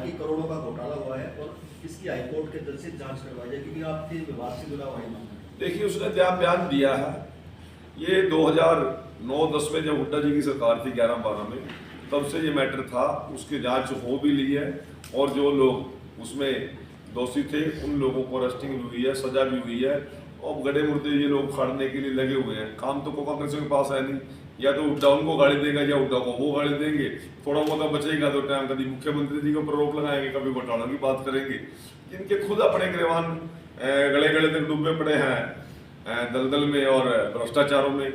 हालांकि करोड़ों का घोटाला हुआ है और इसकी हाईकोर्ट के जज से जांच करवाई जाए, क्योंकि आपके विभाग से जुड़ा हुआ है मामला। देखिए, उसने बयान दिया है। ये 2009-10 में जब हुड्डा जी की सरकार थी 11-12 में, तब से ये मैटर था। उसकी जांच हो भी ली है और जो लोग उसमें दोषी थे उन लोगों को अरेस्टिंग भी हुई है, सजा भी हुई है। और गड़े मुर्दे ये लोग खड़ने के लिए लगे हुए हैं। काम तो कांग्रेस के पास है नहीं, या तो हुड्डा उनको गाड़ी देगा या हुड्डा को वो गाड़ी देंगे। थोड़ा बहुत बचेगा तो टाइम कभी मुख्यमंत्री जी के ऊपर रोक लगाएंगे, कभी घोटालों की बात करेंगे। जिनके खुद अपने गिरवान गले गले तक डूबे पड़े हैं दलदल में और भ्रष्टाचारों में,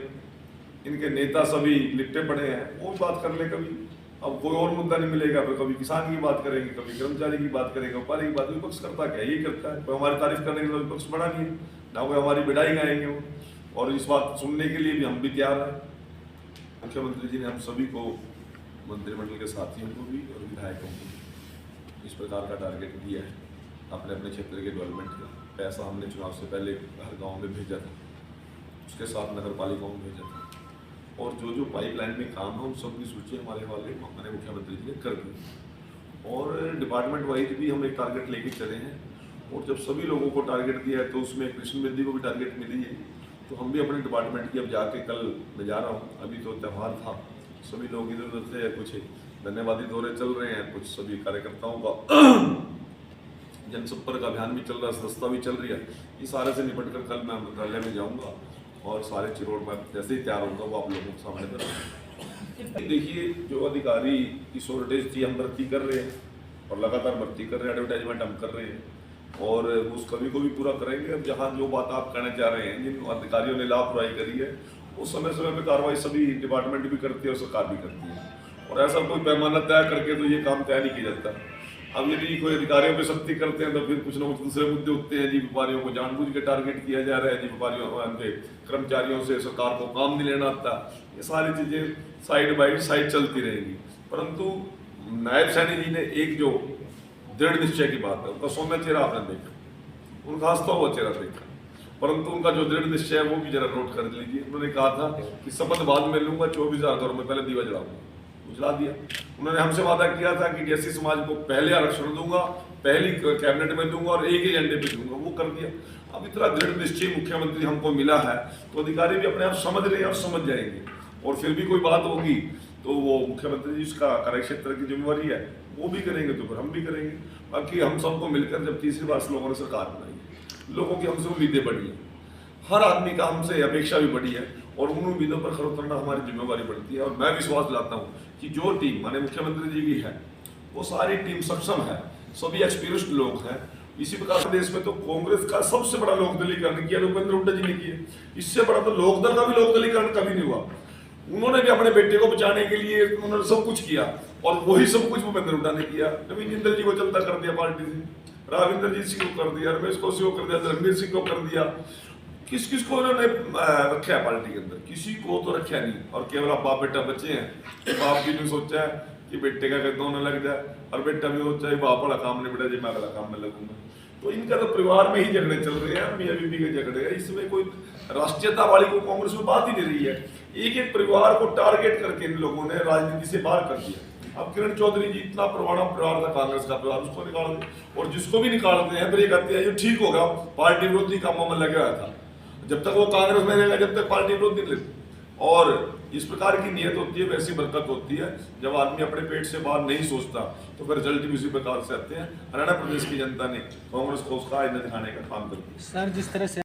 इनके नेता सभी लिपटे पड़े हैं, वो बात कर ले कभी। अब कोई और मुद्दा नहीं मिलेगा, फिर कभी किसान की बात करेंगे, कभी कर्मचारी की बात करेंगे, व्यापारी की बात। विपक्ष करता क्या, यही करता है। कोई हमारी तारीफ करने के लिए विपक्ष बड़ा नहीं है, ना कोई हमारी बिडाई गाएंगे वो। और इस बात सुनने के लिए भी हम भी तैयार हैं। मुख्यमंत्री जी ने हम सभी को, मंत्रिमंडल के साथियों को भी और विधायकों को भी इस प्रकार का टारगेट दिया है अपने अपने क्षेत्र के डेवलपमेंट का। पैसा हमने चुनाव से पहले हर गांव में भेजा था, उसके साथ नगर पालिकाओं में भेजा था। और जो जो पाइपलाइन में काम है उन सब की सूची हमारे मुख्यमंत्री जी ने कर दी। और डिपार्टमेंट वाइज भी हम एक टारगेट लेके चले हैं। और जब सभी लोगों को टारगेट दिया है तो उसमें कृष्ण बिंदी को भी टारगेट मिली है। तो हम भी अपने डिपार्टमेंट की अब जाके, कल मैं जा रहा हूँ, अभी तो त्यौहार था, सभी लोग इधर उधर से, कुछ धन्यवादी दौरे चल रहे हैं, कुछ सभी कार्यकर्ताओं का जनसंपर्क अभियान भी चल रहा है, सस्ता भी चल रही है। ये सारे से निपट कर कल मैं मंत्रालय में जाऊँगा और सारे चिरोड़ में जैसे ही तैयार होगा वो आप लोगों के सामने करेंगे। देखिए, जो अधिकारी की शॉर्टेज थी हम भर्ती कर रहे हैं और लगातार भर्ती कर रहे हैं, एडवर्टाइजमेंट हम कर रहे हैं और उस कमी को भी पूरा करेंगे। अब जहाँ जो बात आप कहना चाह रहे हैं, जिन अधिकारियों ने लापरवाही करी है, वो समय समय पर कार्रवाई सभी डिपार्टमेंट भी करती है और सरकार भी करती है। और ऐसा कोई पैमाना तय करके तो ये काम तय नहीं किया जाता। अब यदि कोई अधिकारियों पे सख्ती करते हैं तो फिर कुछ ना कुछ दूसरे मुद्दे उठते हैं जी। व्यापारियों को जानबूझ के टारगेट किया जा रहा है जी, व्यापारियों के कर्मचारियों से सरकार को काम नहीं लेना आता। ये सारी चीजें साइड बाई साइड चलती रहेंगी। परंतु नायब सैनी जी ने एक जो दृढ़ निश्चय की बात है, उनका सौम्य चेहरा आपने देखा, उनका हंसता हुआ चेहरा देखा, परंतु उनका जो दृढ़ निश्चय है वो भी जरा नोट कर लीजिए। उन्होंने कहा था कि शपथ बाद में लूंगा, 24,000 घरों में पहले दीवा जलाऊंगा, बुझला दिया। उन्होंने हमसे वादा किया था कि एससी समाज को पहले आरक्षण दूंगा, पहली कैबिनेट में दूंगा और एक ही एजेंडे पे दूंगा, वो कर दिया। अब इतना दृढ़ निश्चय मुख्यमंत्री हमको मिला है तो अधिकारी भी अपने आप समझ रहे हैं और समझ जाएंगे। और फिर भी कोई बात होगी तो वो मुख्यमंत्री जी उसका कार्य क्षेत्र की जिम्मेवारी है, वो भी करेंगे तो फिर हम भी करेंगे। बाकी हम सबको मिलकर जब तीसरी बार लोगों ने सरकार बनाई, लोगों की हमसे उम्मीदें बढ़ी हैं, हर आदमी का हमसे अपेक्षा भी बढ़ी है और उन उम्मीदों पर खरा उतरना हमारी जिम्मेवारी बढ़ती है। और मैं विश्वास दिलाता हूँ कि जो टीम माने मुख्यमंत्री जी की है वो सारी टीम सक्षम है, सभी एक्सपीरियंस्ड लोग हैं। इसी प्रकार देश में तो कांग्रेस का सबसे बड़ा लोकदलीकरण किया भूपेंद्र हुड्डा जी ने किया। इससे बड़ा तो लोकदल का भी लोकदलीकरण कभी नहीं हुआ। उन्होंने भी अपने बेटे को बचाने के लिए उन्होंने सब कुछ किया और वही सब कुछ भूपेंद्र हुड्डा ने किया। नवीन जिंदल जी को चलता कर दिया पार्टी से, राविंदर जी सिंह को कर दिया, रमेश कौशिक को कर दिया, रणवीर सिंह को कर दिया। किस किस को उन्होंने रखा है पार्टी के अंदर, किसी को तो रखा नहीं। और केवल आप बाप बेटा बचे हैं, बाप भी ने सोचा है कि बेटे का कदम न लग जाए और बेटा भी सोचा है बाप बड़ा काम नहीं बेटा जी मैं अगला काम में लगूंगा। तो इनका तो परिवार में ही झगड़े चल रहे हैं, मियां बीबी के झगड़े हैं। इसमें कोई राष्ट्रीयता वाली को कांग्रेस में बात ही नहीं रही है। एक एक परिवार को टारगेट करके इन लोगों ने राजनीति से बाहर कर दिया। अब किरण चौधरी जी इतना पुराना परिवार था कांग्रेस का परिवार, उसको निकाल दो। और जिसको भी निकालते हैं फिर ये कहते हैं जो ठीक होगा, पार्टी विरोधी कामों में लगे हुआ था। जब तक वो कांग्रेस में रहेगा जब तक पार्टी विरोध नहीं लेती। और इस प्रकार की नियत होती है, वैसी बरकत होती है। जब आदमी अपने पेट से बाहर नहीं सोचता तो फिर रिजल्ट भी उसी प्रकार से आते हैं। हरियाणा प्रदेश की जनता ने कांग्रेस को उसका आईना दिखाने का काम कर दिया। सर, जिस तरह से